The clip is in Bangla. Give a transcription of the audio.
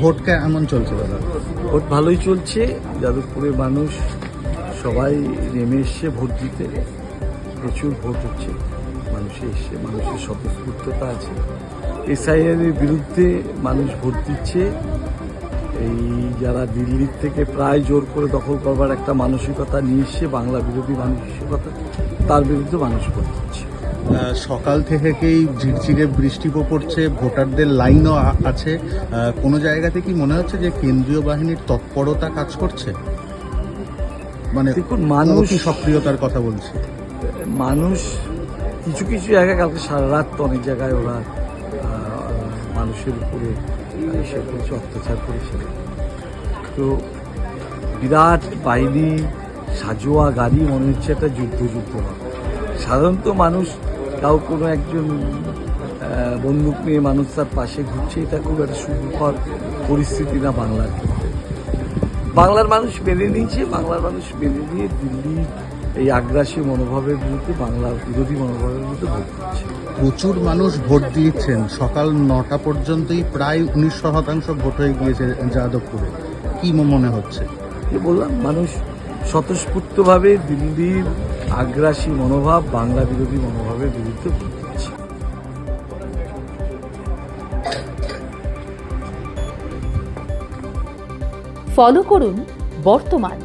ভোট কেমন চলছে দাদা? ভোট ভালোই চলছে। যাদবপুরের মানুষ সবাই নেমে এসছে ভোট দিতে। প্রচুর ভোট হচ্ছে, মানুষে এসছে, মানুষের স্বতঃস্ফূর্ততা আছে। এসআইআর এর বিরুদ্ধে মানুষ ভোট দিচ্ছে। এই যারা দিল্লির থেকে প্রায় জোর করে দখল করবার একটা মানসিকতা নিয়ে এসছে, বাংলা বিরোধী মানসিকতা, তার বিরুদ্ধে মানুষ ভোট দিচ্ছে। সকাল থেকেই ঝিরঝিরে বৃষ্টি পড়ছে, ভোটারদের লাইনও আছে। কোনো জায়গাতে কি মনে হচ্ছে যে কেন্দ্রীয় বাহিনীর তৎপরতা কাজ করছে? মানে দেখুন, মানুষ সক্রিয়তার কথা বলছি। মানুষ কিছু কিছু জায়গায় কালকে সারা রাত তো অনেক জায়গায় ওরা মানুষের উপরে এসে করেছে, অত্যাচার করেছে। তো বিরাট বাহিনী, সাজোয়া গাড়ি, মনে হচ্ছে একটা যুদ্ধ হবে। সাধারণত মানুষ কোনো একজন বন্দুক নিয়ে মানুষ তার পাশে ঘুরছে, এটা খুব একটা সুখকর পরিস্থিতি না বাংলার ক্ষেত্রে। বাংলার মানুষ মেনে নিয়েছে, বাংলার মানুষ মেনে নিয়ে দিল্লির এই আগ্রাসী মনোভাবের বিরুদ্ধে, বাংলার বিরোধী মনোভাবের বিরুদ্ধে ভোট দিচ্ছে। প্রচুর মানুষ ভোট দিয়েছেন। সকাল 9টা পর্যন্তই প্রায় 19% ভোট হয়ে গিয়েছে যাদবপুরে। কি মনে হচ্ছে? যে বললাম, মানুষ স্বতঃস্ফূর্তভাবে দিল্লির আগ্রাসী মনোভাব, বাংলা বিরোধী মনোভাবের বিরুদ্ধে ভোট দিচ্ছে। ফলো করুন বর্তমান।